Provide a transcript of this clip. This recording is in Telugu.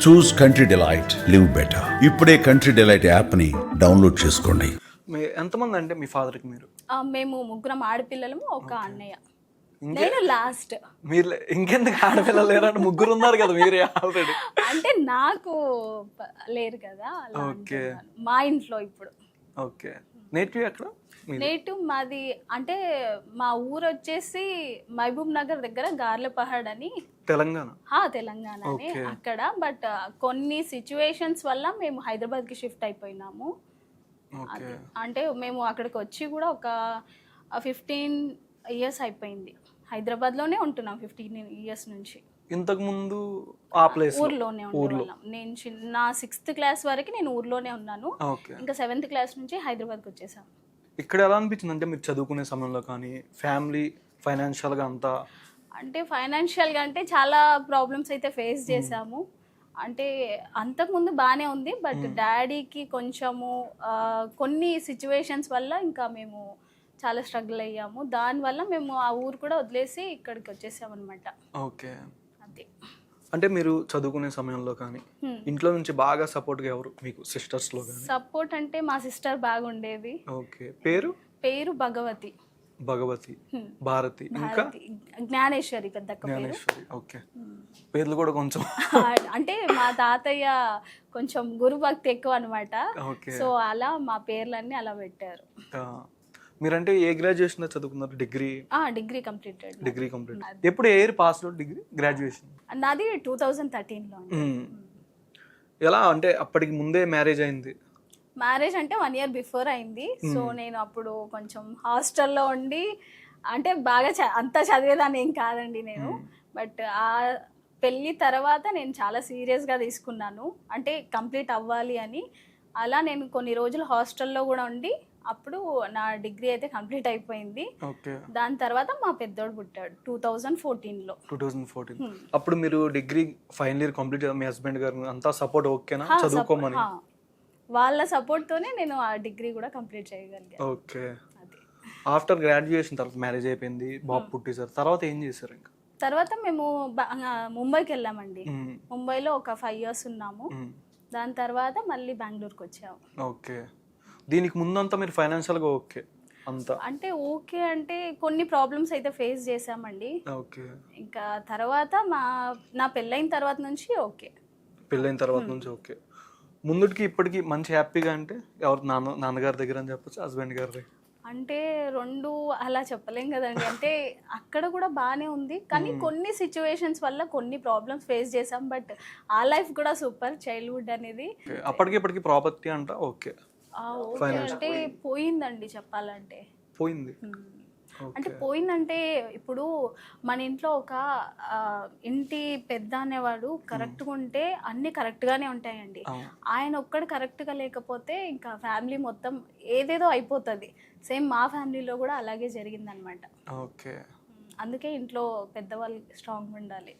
చూస్ కంట్రీ డిలైట్, లివ్ బెటర్. ఇప్పుడే కంట్రీ డిలైట్ యాప్ ని డౌన్లోడ్ చేసుకోండి. ఎంతమంది అంటే మీ ఫాదర్కి మీరు? మేము ముగ్గురం ఆడపిల్లలము, ఒక అన్నయ్య. నేను లాస్ట్. మీరు ఇంకెందుకు ఆడపిల్లలు లేరంటే ముగ్గురు ఉన్నారు కదా మీరే ఆల్రెడీ. అంటే నాకు లేరు కదా అలా అంటున్నాను. మా ఇంట్లో ఇప్పుడు. ఓకే. నేటివ్ ఎక్కడ? నేటివ్ మాది అంటే మా ఊరు వచ్చేసి మహబూబ్ నగర్ దగ్గర గార్లపహాడ్ అని, తెలంగాణ. తెలంగాణనే అక్కడ. బట్ కొన్ని సిచ్యువేషన్స్ వల్ల మేము హైదరాబాద్కి షిఫ్ట్ అయిపోయినాము. అంటే మేము అక్కడికి వచ్చి కూడా ఒక 15 years అయిపోయింది. హైదరాబాద్లోనే ఉంటున్నాం 15 years నుంచి. ఇంతకు ముందు ఆ ప్లేస్ ఊర్లోనే ఉండేవాళ్ళం. నేను చిన్న 6th class వరకు నేను ఊర్లోనే ఉన్నాను. ఇంకా 7th class నుంచి హైదరాబాద్కి వచ్చేసాం. ఇక్కడ ఎలా అనిపించింది అంటే మీరు చదువుకునే సమయంలో కానీ ఫ్యామిలీ ఫైనాన్షియల్గా అంతా? అంటే ఫైనాన్షియల్గా అంటే చాలా ప్రాబ్లమ్స్ అయితే ఫేస్ చేసాము. అంటే అంతకుముందు బాగానే ఉంది, బట్ డాడీకి కొంచెము కొన్ని సిచ్యువేషన్స్ వల్ల ఇంకా మేము చాలా స్ట్రగుల్ అయ్యాము. దానివల్ల మేము ఆ ఊరు కూడా వదిలేసి ఇక్కడికి వచ్చేసామన్నమాట. ఓకే. అదే అంటే మీరు చదువుకునే సమయంలో కానీ ఇంట్లో నుంచి బాగా సపోర్ట్గా ఎవరు మీకు సిస్టర్స్లో? సపోర్ట్ అంటే మా సిస్టర్ బాగుండేది. ఓకే. పేరు భగవతి. భారతి, ఇంకా జ్ఞానేశ్వరి, పెద్ద జ్ఞానేశ్వరి. ఓకే. పేర్లు కూడా కొంచెం అంటే మా తాతయ్య కొంచెం గురుభక్తి ఎక్కువ అనమాట. సో అలా మా పేర్లన్నీ అలా పెట్టారు. మీరంటే ఏ గ్రాడ్యుయేషన్ చదువుకున్నారు? Degree completed. ఎప్పుడు ఏ year pass out degree graduation? నాది 2013లో. ఎలా అంటే అప్పటికి ముందే మ్యారేజ్ అయింది? మ్యారేజ్ అంటే 1 year బిఫోర్ అయింది. సో నేను అప్పుడు కొంచెం హాస్టల్లో ఉండి, అంటే బాగా అంతా చదివేదాన్ని ఏం కాదండి నేను. బట్ ఆ పెళ్ళి తర్వాత నేను చాలా సీరియస్గా తీసుకున్నాను, అంటే కంప్లీట్ అవ్వాలి అని. అలా నేను కొన్ని రోజులు హాస్టల్లో కూడా ఉండి అప్పుడు నా డిగ్రీ అయితే కంప్లీట్ అయిపోయింది. దాని తర్వాత మా పెద్దోడు పుట్టాడు 2014లో. అప్పుడు మీరు డిగ్రీ ఫైనల్ ఇయర్ కంప్లీట్, మీ హస్బెండ్ గారు అంతా సపోర్ట్ ఓకేనా చదువుకోమని? వాళ్ళ సపోర్ట్ తోనే నేను ఆ డిగ్రీ కూడా కంప్లీట్ చేయగలిగాను. ఓకే. ఆఫ్టర్ గ్రాడ్యుయేషన్ తర్వాత మ్యారేజ్ అయిపోయింది, బాబు పుట్టేసారు. తర్వాత ఏం చేశారు? ఇంకా తర్వాత మేము ముంబైకి వెళ్ళామండి. ముంబైలో ఒక 5 years ఉన్నాము. దాని తర్వాత మళ్ళీ బెంగళూరుకి వచ్చాము. ఓకే. దీనికి ముందంతా మీరు ఫైనాన్షియల్గా ఓకే అంతా? అంటే ఓకే అంటే కొన్ని ప్రాబ్లమ్స్ అయితే ఫేస్ చేసామండి. ఓకే. ఇంకా తర్వాత నా పెళ్ళైన తర్వాత నుంచి ఓకే. ఓకే. ముందుకి ఇప్పటికి మంచి హ్యాపీగా అంటే ఎవరు? నాన్నగారి దగ్గర అని చెప్పొచ్చు, హస్బెండ్ గారి? అంటే 2 అలా చెప్పలేం కదండి. అంటే అక్కడ కూడా బాగానే ఉంది, కానీ కొన్ని సిచ్యువేషన్స్ వల్ల కొన్ని ప్రాబ్లమ్స్ ఫేస్ చేసాం. బట్ ఆ లైఫ్ కూడా సూపర్. చైల్డ్హుడ్ అనేది అప్పటికి ఇప్పటికి ప్రాపర్టీ అంట ఓకే అంటే పోయిందండి చెప్పాలంటే. అంటే పోయిందంటే ఇప్పుడు మన ఇంట్లో ఒక ఇంటి పెద్ద అనేవాడు కరెక్ట్గా ఉంటే అన్ని కరెక్ట్గానే ఉంటాయండి. ఆయన ఒక్కడు కరెక్ట్గా లేకపోతే ఇంకా ఫ్యామిలీ మొత్తం ఏదేదో అయిపోతుంది. సేమ్ మా ఫ్యామిలీలో కూడా అలాగే జరిగిందనమాట. ఓకే. అందుకే ఇంట్లో పెద్దవాళ్ళు స్ట్రాంగ్ ఉండాలి.